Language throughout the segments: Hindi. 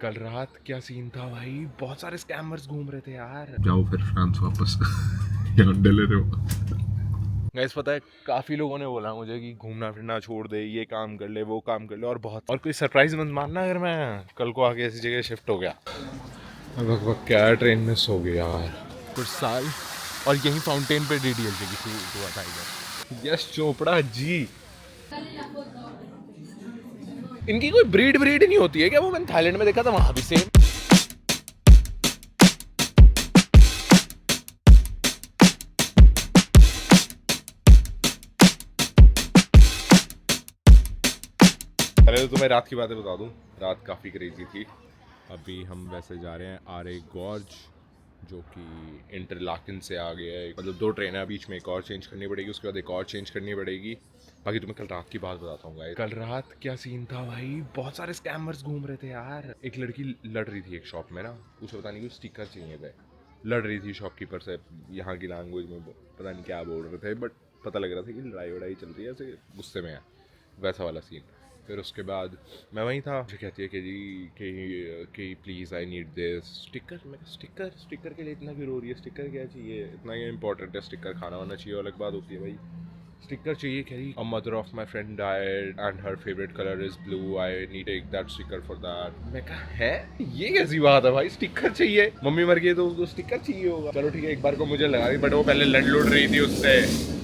कल रात क्या सीन था भाई, बहुत सारे स्कैमर्स घूम रहे थे यार। जाओ फिर फ्रांस वापस यहाँ डले रहो। गैस पता है, काफी लोगों ने बोला मुझे कि घूमना फिरना छोड़ दे, ये काम कर ले वो काम कर ले, और बहुत और कोई सरप्राइज मत मानना अगर मैं कल को आके ऐसी जगह शिफ्ट हो गया। अब क्या ट्रेन मिस हो गई यार, कुछ साल। और यही फाउंटेन पे डीडीएल की शूट हुआ था इधर। यश चोपड़ा जी, इनकी कोई ब्रीड नहीं होती है क्या? वो मैंने थाईलैंड में देखा था, वहां भी सेम। पहले तो तुम्हें रात की बातें बता दूं, रात काफ़ी क्रेजी थी। अभी हम वैसे जा रहे हैं आरे गॉर्ज, जो कि इंटरलाकिन से आ गया है। मतलब 2 ट्रेन है, बीच में एक और चेंज करनी पड़ेगी, उसके बाद एक और चेंज करनी पड़ेगी। बाकी तुम्हें कल रात की बात बताता हूँ गाइस। कल रात क्या सीन था भाई, बहुत सारे स्कैमर्स घूम रहे थे यार। एक लड़की लड़ रही थी एक शॉप में ना, उसे पता नहीं कुछ स्टिकर चाहिए थे। लड़ रही थी शॉपकीपर से, यहाँ की लैंग्वेज में पता नहीं क्या बोल रहे थे, बट पता लग रहा था कि लड़ाई वड़ाई चल रही है, ऐसे गुस्से में है, वैसा वाला सीन। फिर उसके बाद मैं वहीं था, मुझे कहती है कि जी कि please I need this sticker. मैं स्टिकर के लिए इतना क्यों रो रही है? स्टिकर क्या चाहिए? इतना ही इंपॉर्टेंट है स्टिकर? खाना वाना चाहिए अलग बात होती है भाई, स्टिकर चाहिए। कह रही a mother of my friend died and her favourite colour is blue, I need take that sticker for that. मैं कहा है, ये कैसी बात है भाई, स्टिकर चाहिए? मम्मी मर गई तो उसको स्टिकर चाहिए होगा। चलो ठीक है, एक बार को मुझे लगा दी, बट वो पहले लड़ लुड़ रही थी उससे,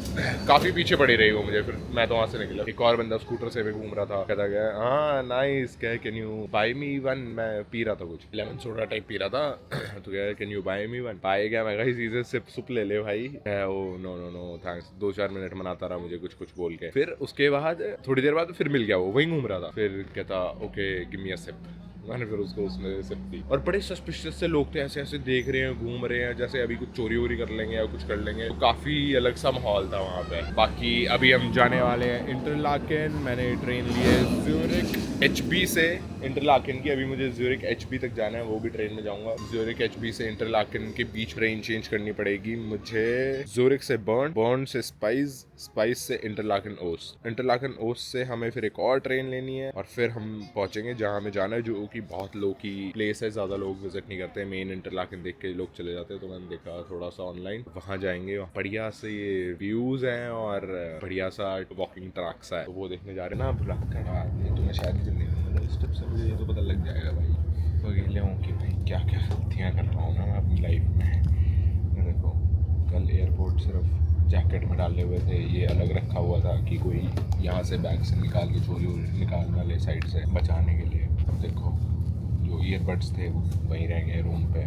काफी पीछे पड़ी रही वो मुझे। फिर मैं तो वहां से निकला, एक और बंदा स्कूटर से भी घूम रहा था, कहता गया हाँ नाइस, कह can you buy me one. मैं पी रहा था कुछ लेमन सोडा टाइप पी रहा था तो कह can you buy me one. पाए गया, मैं कहा इसे सिप सुप ले ले भाई। Oh no no no thanks. 2-4 minute मनाता रहा मुझे कुछ कुछ बोल के। फिर उसके बाद थोड़ी देर बाद फिर मिल गया, वो वहीं घूम रहा था। फिर कहता ओके गिव मी अ सिप। मैंने फिर उसको उसने सिप दी। और बड़े सस्पिशियस से लोग थे, ऐसे ऐसे देख रहे हैं, घूम रहे हैं, जैसे अभी कुछ चोरी वोरी कर लेंगे या कुछ कर लेंगे। तो काफ़ी अलग सा माहौल था वहाँ पे। बाकी अभी हम जाने वाले हैं इंटरलाकेन। मैंने ट्रेन ली है ज्यूरिक एचबी से इंटरलाकेन की। अभी मुझे ज्यूरिक एचबी तक जाना है, वो भी ट्रेन में जाऊँगा। ज्यूरिक एचबी से इंटरलाकेन के बीच ट्रेन चेंज करनी पड़ेगी मुझे। ज्यूरिक से बर्न से स्पाइस से इंटरलाकेन ओस से हमें फिर एक और ट्रेन लेनी है, और फिर हम पहुंचेंगे जहाँ हमें जाना है, जो कि बहुत लो की प्लेस है, ज़्यादा लोग विजिट नहीं करते। मेन इंटरलाकेन देख के लोग चले जाते हैं, तो मैंने देखा थोड़ा सा ऑनलाइन, वहाँ जाएंगे। बढ़िया से ये व्यूज़ हैं और बढ़िया सा वॉकिंग ट्रैक सा है, तो वो देखने जा रहे हैं ना। अब रात का रात नहीं तो मैं शायद जल्दी, मतलब इस टिप से मुझे ये तो पता लग जाएगा भाई, तो अकेले हूँ कि भाई क्या क्या गलतियाँ कर रहा हूँ ना मैं अपनी लाइफ में। देखो कल एयरपोर्ट सिर्फ जैकेट में डाले हुए थे, ये अलग रखा हुआ था कि कोई यहाँ से बैग से निकाल के चोरी निकाल ना ले साइड से बचाने के लिए। अब देखो जो ईयरबड्स थे वो वहीं रह गए रूम पे।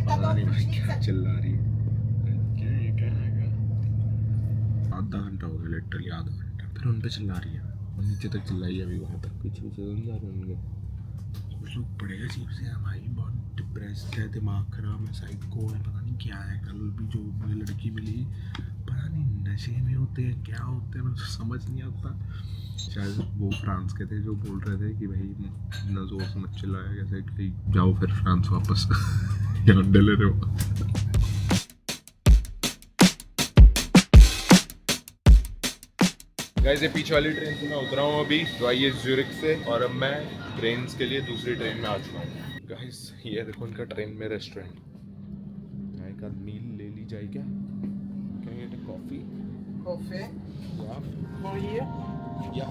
पता नहीं भाई क्या चिल्ला रही है, क्या ये क्या है? आधा घंटा हो गया, लिटरली आधा घंटा। फिर उन पे चिल्ला रही है, नीचे तक चिल्लाई है, अभी वहाँ तक पीछे पीछे तो नहीं जा रहे उनके। कुछ लोग बड़े अजीब से हैं भाई, बहुत डिप्रेस्ड है, दिमाग खराब है, साइको है, पता नहीं क्या है। कल भी जो मुझे लड़की मिली, पता नहीं नशे में होते हैं क्या होते हैं, मुझे समझ नहीं आता। शायद वो फ्रांस के थे जो बोल रहे थे कि भाई इतना जोर से मत चिल्लाया, कैसे कि जाओ फिर फ्रांस वापस यहाँ डले रहो। गाइस ये पीछे वाली ट्रेन से मैं उतरा हूँ अभी, जो आई है ज्यूरिक से, और अब मैं ट्रेन के लिए दूसरी ट्रेन में आ चुका हूँ। गाइस ये देखो उनका ट्रेन में रेस्टोरेंट, यहाँ एक आध मील ले ली जाए क्या? Can I get a coffee? Coffee या for here. या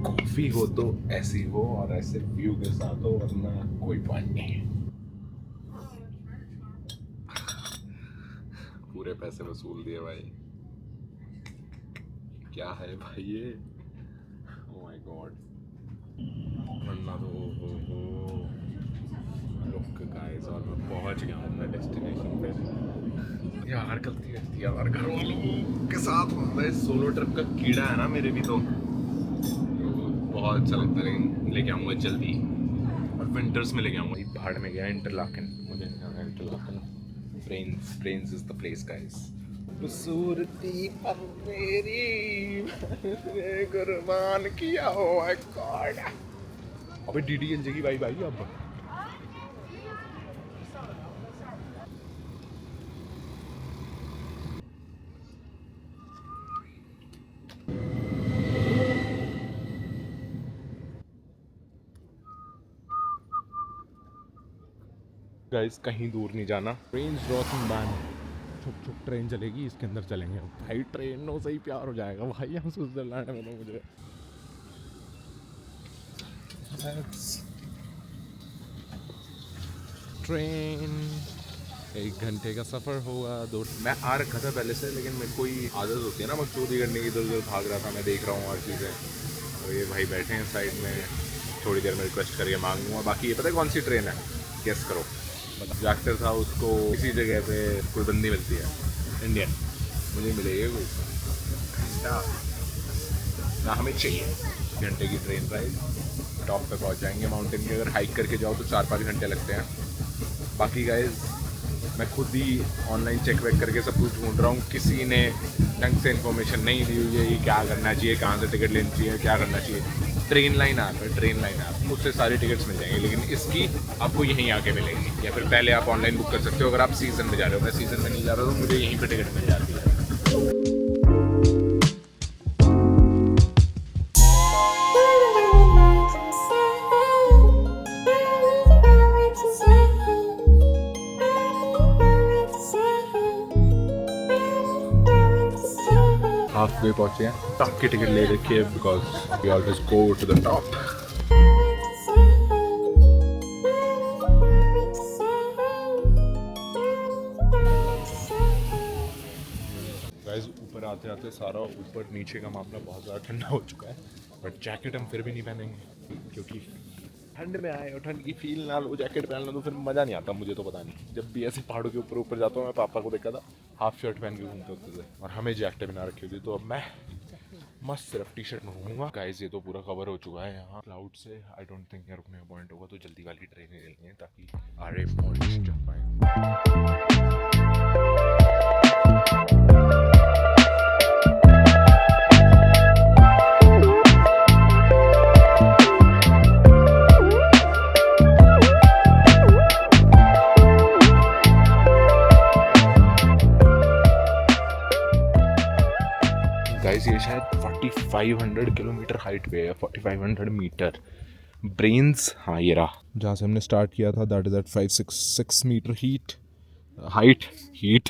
कॉफी हो तो ऐसी हो और ऐसे व्यू के साथ हो, वरना कोई पॉइंट नहीं है। पूरे पैसे वसूल दिए भाई, क्या है भाई ये, ओह माय गॉड। वरना तो हो लुक गाइस और मैं पहुंच गया हूँ मैं डेस्टिनेशन पे। यार गलती रहती है यार घर वालों के साथ, मैं सोलो ट्रिप का कीड़ा है ना मेरे भी, तो बहुत अच्छा लगता है, लेकिन लेके आऊँगा जल्दी और विंटर्स में लेके आऊँगा। ये पहाड़ में गया इंटरलाकन, मुझे नहीं जाना Interlaken. Brains is the place guys. खूबसूरती पर मेरी कुर्बान किया हो गॉड। अबे DDLJ की भाई अब गाइस कहीं दूर नहीं जाना। ट्रेन रोशनबान छुप छुप ट्रेन चलेगी, इसके अंदर चलेंगे भाई। ट्रेनों से ही प्यार हो जाएगा भाई हम स्विट्जरलैंड में तो मुझे। ट्रेन 1 घंटे का सफ़र हुआ। मैं आ रखा था पहले से, लेकिन मेरे को ही आदत होती है ना मकसूदी करने की, इधर उधर भाग रहा था। मैं देख रहा हूँ और चीज़ें, और ये भाई बैठे हैं साइड में, थोड़ी देर में रिक्वेस्ट करके मांगूंगा। बाकी ये पता है कौन सी ट्रेन है, गेस करो। जाकर था उसको इसी जगह पे कोई बंदी मिलती है इंडियन, मुझे मिलेगी कोई घंटा ना हमें चाहिए। घंटे की ट्रेन राइड, टॉप पे पहुंच जाएंगे माउंटेन के। अगर हाइक करके जाओ तो 4-5 घंटे लगते हैं। बाकी गाइस मैं खुद ही ऑनलाइन चेक वेक करके सब कुछ ढूंढ रहा हूँ, किसी ने ढंग से इन्फॉर्मेशन नहीं दी हुई है ये क्या करना चाहिए, कहाँ से टिकट लेनी चाहिए, क्या करना चाहिए। ट्रेन लाइन ऐप है, ट्रेन लाइन ऐप, उससे सारी टिकट्स मिल जाएंगी, लेकिन इसकी आपको यहीं आके मिलेंगी, या फिर पहले आप ऑनलाइन बुक कर सकते हो अगर आप सीज़न में जा रहे हो। मैं सीज़न में नहीं जा रहा हूँ, तो मुझे यहीं पर टिकट मिल जाती है। हाफ वे पहुंचे हैं, टॉप की टिकट ले रखी है because we always go to the top. Guys ऊपर आते आते सारा ऊपर नीचे का मामला बहुत ज़्यादा ठंडा हो चुका है, बट जैकेट हम फिर भी नहीं पहनेंगे क्योंकि ठंड में आए और ठंड की फील ना लो, जैकेट पहन लो तो फिर मज़ा नहीं आता। मुझे तो पता नहीं, जब भी ऐसे पहाड़ों के ऊपर जाता हूँ, मैं पापा को देखा था हाफ शर्ट पहन के घूमते होते थे और हमें जैकेट बना रखी होती, तो अब मैं मस्त सिर्फ टी-शर्ट में घूमूंगा। गाइस ये तो पूरा कवर हो चुका है यहाँ क्लाउड से। आई डोंट थिंक यार रुकने का पॉइंट होगा, तो जल्दी वाली ट्रेन ले लेंगे ताकि आरे पहुँच जा पाए। गाइस ये शायद 4500 किलोमीटर हाइट पे है, 4500 मीटर। ब्रेन्स, हाँ ये रहा जहाँ से हमने स्टार्ट किया था, that is at 566 metre height heat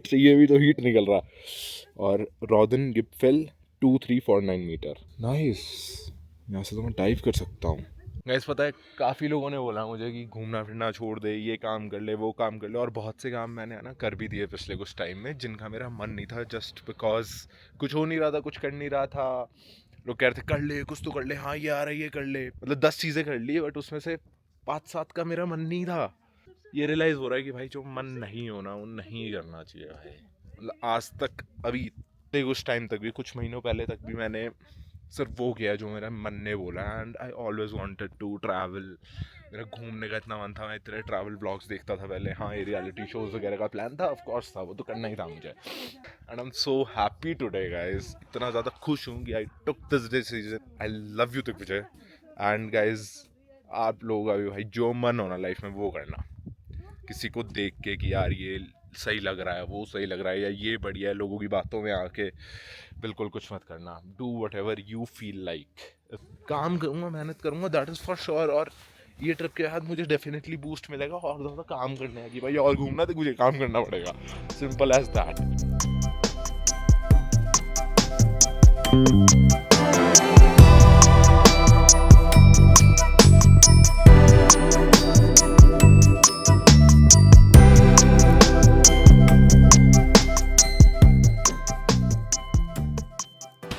से ये भी तो हीट निकल रहा। और रॉदन गिब्फेल 2349 मीटर। नाइस, यहाँ से तो मैं डाइव कर सकता हूँ। गाइस पता है काफ़ी लोगों ने बोला मुझे कि घूमना फिरना छोड़ दे, ये काम कर ले वो काम कर ले, और बहुत से काम मैंने है ना कर भी दिए पिछले कुछ टाइम में जिनका मेरा मन नहीं था, जस्ट बिकॉज कुछ हो नहीं रहा था, कुछ कर नहीं रहा था। लोग कह रहे थे कर ले कुछ तो कर ले, हाँ ये आ रहा है ये कर ले, मतलब 10 चीज़ें कर ली, बट उसमें से 5-7 का मेरा मन नहीं था। ये रियलाइज़ हो रहा है कि भाई जो मन नहीं होना वो नहीं करना चाहिए भाई। मतलब आज तक अभी कुछ टाइम तक भी, कुछ महीनों पहले तक भी मैंने सिर्फ वो किया जो मेरा मन ने बोला। And I always wanted to travel, मेरा घूमने का इतना मन था। मैं इतने ट्रैवल ब्लॉग्स देखता था पहले, हाँ ये रियलिटी शोज वगैरह का प्लान था, ऑफ कोर्स था, वो तो करना ही था मुझे। And I am so happy today guys, इतना ज़्यादा खुश हूँ कि I took this decision. I love you Digvijay. And guys आप लोग अभी भाई जो मन होना लाइफ में वो करना, किसी को देख के कि यार ये सही लग रहा है, वो सही लग रहा है, या ये बढ़िया है, लोगों की बातों में आके बिल्कुल कुछ मत करना। Do what ever you feel like. काम करूँगा, मेहनत करूँगा, दैट इज़ फॉर श्योर। और ये ट्रिप के बाद मुझे डेफिनेटली बूस्ट मिलेगा और ज़्यादा काम करने की, भाई और घूमना तो मुझे काम करना पड़ेगा, simple as that.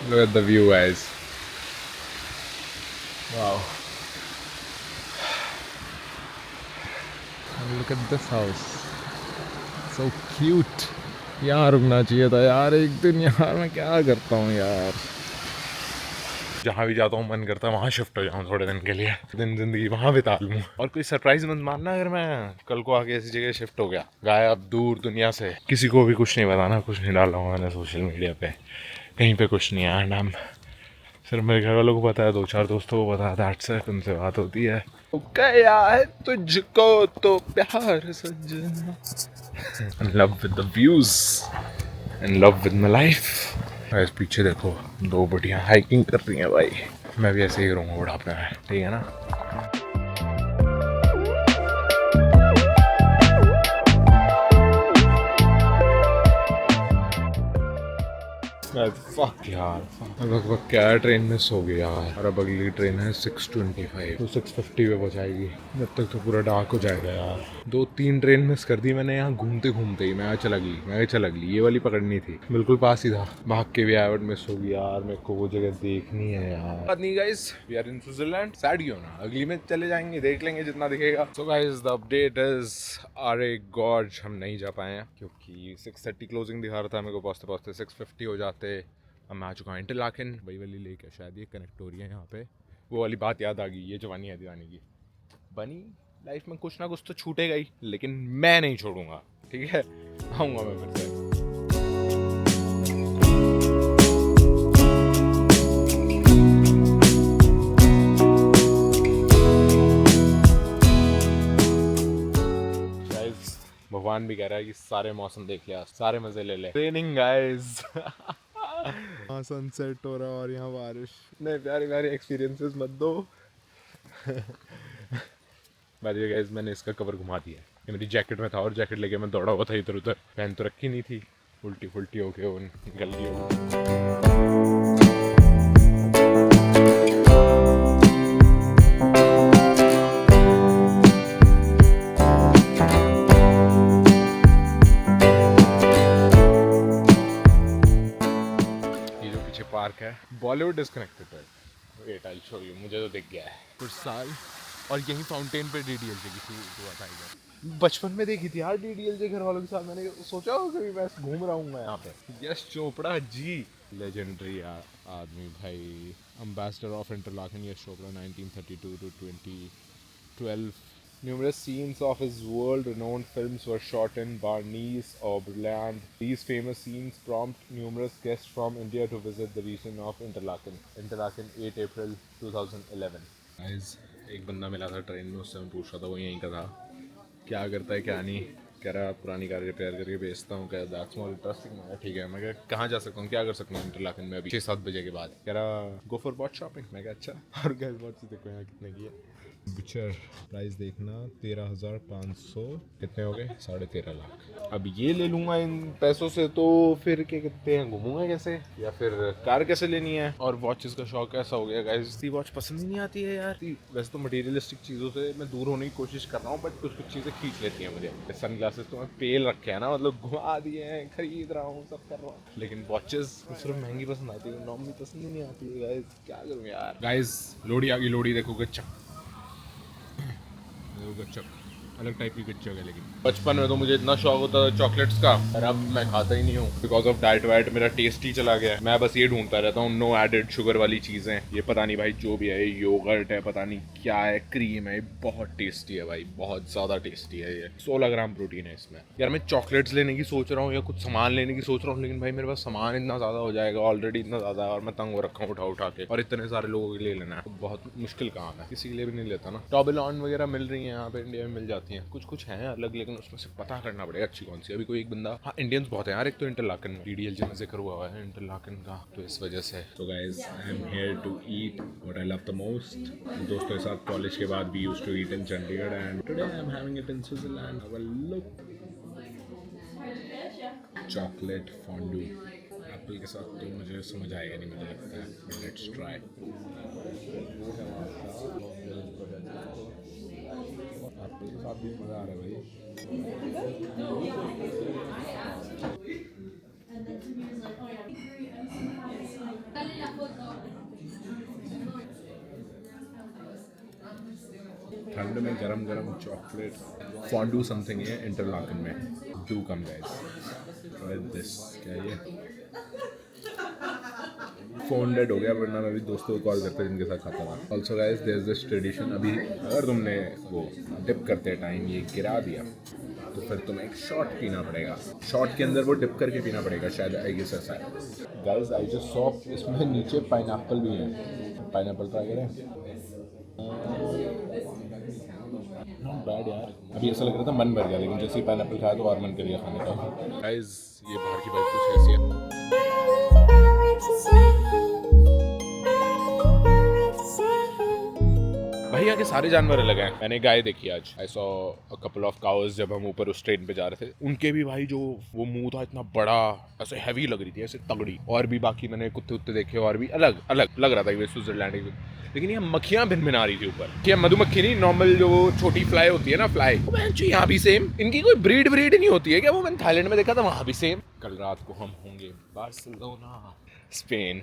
Look at the view guys, wow। Look at this house, so cute. यहाँ रुकना चाहिए था यार एक दिन। यार मैं क्या करता हूँ यार, जहाँ भी जाता हूँ मन करता है वहाँ शिफ्ट हो जाऊँ थोड़े दिन के लिए, दिन जिंदगी वहाँ बिता लूँ। और कोई सरप्राइज मत मानना अगर मैं कल को आके ऐसी जगह शिफ्ट हो गया, गायब दूर दुनिया से, किसी को भी कुछ नहीं बताना, कुछ नहीं डाला हूँ मैंने सोशल मीडिया पे, कहीं पे कुछ नहीं है। नाम सिर्फ मेरे घर वालों को पता है, 2-4 दोस्तों को पता है, दैट्स इट। उनसे बात होती है। गया है तुझको तो प्यार सजना, in love with the views, in love with my life। Guys पीछे देखो, 2 बढ़िया हाइकिंग कर रही हैं भाई। मैं भी ऐसे ही करूँगा बुढ़ापे में, ठीक है ना। फक यार, लगभग क्या ट्रेन मिस हो गई यार। और अब अगली ट्रेन है 6:25, तो 6:50 पे पहुंचाएगी। जब तक तो पूरा डार्क हो जाएगा यार। 2-3 ट्रेन मिस कर दी मैंने यहाँ घूमते घूमते ही। मैं चल अगली ये वाली पकड़नी थी, बिल्कुल पास ही था, भाग के भी आया, बट मिस हो गई यार। मेरे को वो जगह देखनी है यार। बात नहीं guys, we are in Switzerland. Sad क्यों ना, अगली में चले जाएंगे, देख लेंगे जितना दिखेगा। So guys the update is Aare gorge हम नहीं जा पाए हैं क्योंकि 6:30 क्लोजिंग दिखा रहा था। मेरे को पहुँचते पहुँचते 6:50 हो जाते। अब मैं आ चुका हूँ इंटरलाकन। वही वाली लेक है शायद, ये कनेक्ट हो रही है यहाँ पे। वो वाली बात याद आ गई, ये जवानी है दीवानी की। बनी लाइफ में कुछ ना कुछ तो छूटेगा ही, लेकिन मैं नहीं छोड़ूंगा, ठीक है। आऊँगा मैं फिर से। भगवान भी कह रहा है कि सारे मौसम देख लिया, सारे मजे ले ले। Raining guys. हाँ सनसेट हो रहा है और यहाँ बारिश। नहीं प्यारे प्यारे एक्सपीरियंसेस मत दो। बाय गाइस मैंने इसका कवर घुमा दिया है। ये मेरी जैकेट में था और जैकेट लेके मैं दौड़ा हुआ था इधर उधर। पहन तो रखी नहीं थी, उल्टी फुल्टी होके वो निकल गई। पार्क है, बॉलीवुड डिस्कनेक्टेड है। वेट आई शो यू, मुझे तो दिख गया है कुछ साल। और यही फाउंटेन पे डीडीएलजे की हुआ था इधर। बचपन में देखी थी यार डीडीएलजे घर वालों के साथ। मैंने सोचा हो कभी मैं घूम रहा हूँ यहाँ पे। यश चोपड़ा जी, लेजेंडरी आदमी भाई। Ambassador of Interlaken Yash Chopra 1932 to 2012। Numerous scenes of his world-renowned films were shot in Barnies, Oberland. These famous scenes prompt numerous guests from India to visit the region of Interlaken. Interlaken, 8 April 2011. Guys, एक बंदा मिला था ट्रेन में, उससे मैं पूछ रहा था, वो यहीं का था। क्या करता है क्या नहीं, कह रहा है पुरानी कार रिपेयर करके बेचता हूँ। कह दैट्स मोर इंटरेस्टिंग। मैं ठीक है। मैं कहाँ जा सकता हूँ, क्या कर सकता हूँ इंटरलाकन में अभी 6-7 बजे के बाद। कह रहा गो फॉर वॉच शॉपिंग। मैं कहा अच्छा। और गैस वॉच देखो यहाँ कितने की है। बुचर प्राइस देखना 13,500, कितने हो गए 13.5 लाख। अब ये ले लूँगा इन पैसों से तो फिर क्या कहते हैं, घूमूंगा कैसे, या फिर कार कैसे लेनी है। और वॉचेस का शौक ऐसा हो गया गाइस, इतनी वॉच पसंद ही नहीं आती है यार। वैसे तो मटीरियलिस्टिक चीज़ों से मैं दूर होने की कोशिश कर रहा हूँ, बट कुछ कुछ चीज़ें खींच लेती हैं मुझे। सन ग्लासेस तो मैं पेल रखे हैं ना, मतलब घुमा दिए हैं, खरीद रहा हूँ, सब कर रहा हूँ। लेकिन वॉचेस सिर्फ महंगी पसंद आती है, नॉर्मली पसंद ही नहीं आती है गाइस। क्या करूँ यार। गाइस लोड़ी आ गई, लोड़ी देखो गच्चा, गच्चक अलग टाइप की गच्चक है। लेकिन बचपन में तो मुझे इतना शौक होता था चॉकलेट्स का, और अब मैं खाता ही नहीं हूँ बिकॉज ऑफ डाइट वाइट। मेरा टेस्ट ही चला गया है। मैं बस ये ढूंढता रहता हूँ नो एडेड शुगर वाली चीज़ें। ये पता नहीं भाई जो भी है, योगर्ट है, पता नहीं क्या है, क्रीम है, बहुत टेस्टी है भाई, बहुत ज़्यादा टेस्टी है ये। 16 ग्राम प्रोटीन है इसमें। यार मैं चॉकलेट्स लेने की सोच रहा हूँ या कुछ सामान लेने की सोच रहा हूँ, लेकिन भाई मेरे पास सामान इतना ज़्यादा हो जाएगा, ऑलरेडी इतना ज़्यादा है, और मैं तंग हो रखा हूँ उठा के, और इतने सारे लोगों के लिए लेना है तो बहुत मुश्किल काम है। किसी के लिए भी नहीं लेता ना। टॉबिलॉन वगैरह मिल रही है यहाँ पे, इंडिया में मिल जाती हैं, कुछ कुछ हैं अलग, लेकिन उसमें से पता करना पड़ेगा अच्छी कौन सी। अभी कोई एक बंदा, हाँ इंडियंस बहुत है यार। एक तो इंटरलाकन में डीडीएलजे में जिक्र हुआ है इंटरलाकन का, तो इस वजह से। तो guys I am here to eat what I love the most. दोस्तों के साथ कॉलेज के बाद we used to eat in Chandigarh, and today I am having it in Switzerland. Have a look, chocolate fondue. Apple के साथ तो मुझे समझ आएगा नहीं, मुझे लगता है, बट लेट्स ट्राई। एप्पल के साथ भी मज़ा आ रहा है भाई। ठंड में गरम गरम चॉकलेट फॉन्डू समथिंग है इंटरलाकन में। Do come guys try this. क्या है ये? फ़ोन डेड हो गया वरना मैं भी दोस्तों को कॉल करता जिनके साथ खाता था। Also guys there is this tradition, अभी अगर तुमने वो डिप करते टाइम ये गिरा दिया तो फिर तुम्हें एक शॉट पीना पड़ेगा। शॉट के अंदर वो डिप करके पीना पड़ेगा शायद, आई गेस ऐसा है। गाइस आई जस्ट सॉ इसमें नीचे पाइनएप्पल भी है। पाइनएप्पल ट्राई करें? नॉट बैड यार। अभी ऐसा लग रहा था मन भर गया, लेकिन जैसे ही पाइनएप्पल खाया तो और मन कर गया खाने का। गाइस ये बाहर की बाइक कुछ ऐसी है। भाई यहाँ के सारे जानवर अलग हैं। मैंने गाय देखी आज, I saw a couple of cows जब हम ऊपर उस ट्रेन पे जा रहे थे। उनके भी भाई जो वो मुंह था इतना बड़ा, ऐसे हैवी लग रही थी, ऐसे तगड़ी। और भी बाकी मैंने कुत्ते उत्ते देखे और भी अलग अलग लग रहा था ये स्विट्जरलैंड। लेकिन ये मक्खियाँ भिन भिन आ रही थी ऊपर। क्या मधुमक्खी नहीं, नॉर्मल जो छोटी फ्लाई होती है ना, फ्लाई, वो यहाँ भी सेम। इनकी कोई ब्रीड नहीं होती है क्या? वो मैंने थाईलैंड में देखा था, वहाँ भी सेम। कल रात को हम होंगे Barcelona, Spain,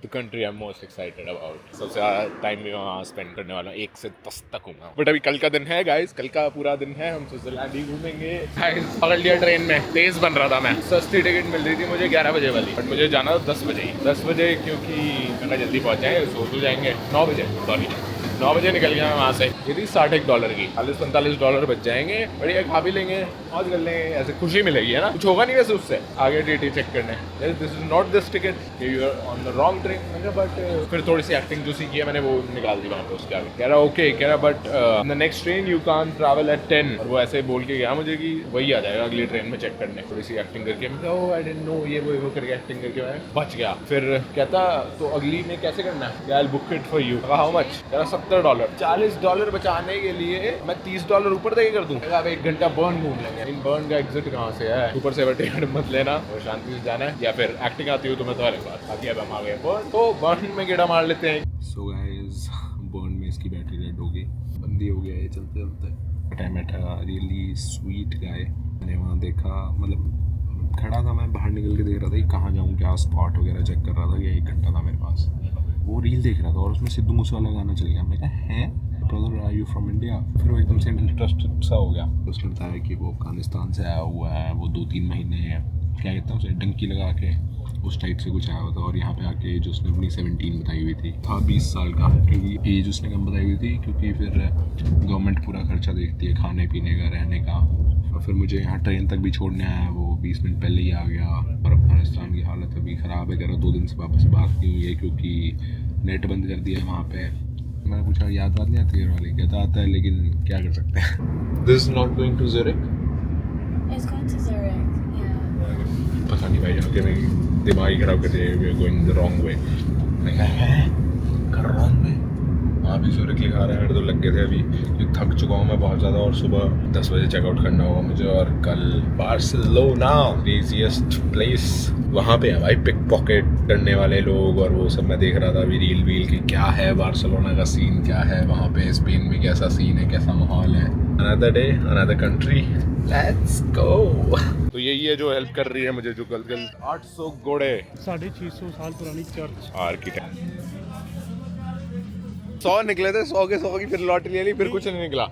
the country I am most excited about. सबसे ज़्यादा टाइम भी वहाँ स्पेंड करने वाला हूँ, 1 से 10 तक हूँ। बट अभी कल का दिन है गाइस, कल का पूरा दिन है, हम स्विट्जरलैंड ही घूमेंगे। पकड़ लिया ट्रेन में, तेज बन रहा था मैं। सस्ती टिकट मिल रही थी मुझे 11 बजे वाली, बट मुझे जाना था 10 बजे ही। 10 बजे क्योंकि मैं जल्दी पहुँच जाएंगे, सो जाएंगे। 9 बजे 9 बजे निकल गया मैं वहाँ से। ये थी $60 की, $40-45 बच जाएंगे। बढ़िया खा भी लेंगे, मौज कर लेंगे, ऐसे खुशी मिलेगी है ना। कुछ होगा नहीं वैसे उससे। आगे टीटी चेक करने, this is not this ticket, you are on the wrong train. But फिर थोड़ी सी एक्टिंग जो सीखी है मैंने वो निकाल दी वहाँ पे उसके आगे। कह रहा ओके, कह रहा but the next train you can't travel at 10। और वो ऐसे बोल के गया मुझे कि वही आ जाएगा अगली ट्रेन में चेक करने। थोड़ी सी एक्टिंग करके मैं आई डिडंट नो, ये वो करके एक्टिंग करके मैं बच गया। फिर कहता तो अगली में कैसे करना है? I will book it for you. How much? कह रहा $70। $40 बचाने के लिए मैं $30 ऊपर दे कर दूं। अब 1 घंटा बर्न घूम लेंगे। इन बर्न का एग्जिट कहाँ से है? ऊपर से टिकट मत लेना और शांति से जाना है, या फिर एक्टिंग आती हो तो मैं तो अलग बात। बाकी अब हम आ गए बर्न, तो बर्न में कीड़ा मार लेते हैं। सो गाइस बर्न में इसकी बैटरी डेड हो गई, बंदी हो गया ये चलते चलते। टाइमेट रियली स्वीट गाय। मैंने वहाँ देखा, मतलब खड़ा था मैं, बाहर निकल के देख रहा था कि कहाँ जाऊँ, क्या स्पॉट वगैरह चेक कर रहा था। ये 1 घंटा था मेरे पास, वो रील देख रहा था और उसमें सिद्धू मूसेवाला गाना चल गया। मैं कहा है brother are you from India? फिर वो एकदम से इंटरेस्टेड सा हो गया। उसने बताया कि वो अफगानिस्तान से आया हुआ है, वो 2-3 महीने क्या कहता है उसे, डंकी लगा के उस टाइप से कुछ आया हुआ था। और यहाँ पे आके जो उसने अपनी 17 बताई हुई थी, था 20 साल का, क्योंकि एज उसने कम बताई हुई थी क्योंकि फिर गवर्नमेंट पूरा खर्चा देखती है, खाने पीने का, रहने का। और फिर मुझे यहाँ ट्रेन तक भी छोड़ने आया, वो 20 मिनट पहले ही आ गया। और अफगानिस्तान की हालत अभी ख़राब है, कह रहा 2 दिन से वापस बात नहीं हुई है क्योंकि नेट बंद कर दिया है वहाँ पे। मैंने पूछा याद बात नहीं आती है वाली? कहता आता है लेकिन क्या कर सकते हैं। This is not going to Zurich. पता नहीं भाई, यहाँ के मेरी दिमाग ही खराब कर दिया। We are going the wrong way. मैं कहा है कर रॉन्ग वे, वहाँ भी ज़ुरिक लिखा रहा है। तो लग गए थे अभी, थक चुका हूँ मैं बहुत ज़्यादा। और सुबह 10 बजे चेकआउट करना होगा मुझे। और कल बार्सिलोना क्रेज़ीएस्ट प्लेस, वहाँ पे है भाई पिक पॉकेट करने वाले लोग और वो सब। मैं देख रहा था अभी रील वील की क्या है बार्सिलोना का सीन, क्या है वहाँ पे, स्पेन में कैसा सीन है, कैसा माहौल है। Another day another country, let's go. तो यही है जो हेल्प कर रही है मुझे, जो गल 800 घोड़े, 650 साल पुरानी चर्च, आर्किटेक्ट। 100 निकले थे, 100 के 100 की फिर लॉटरी ले ली, फिर कुछ नहीं निकला।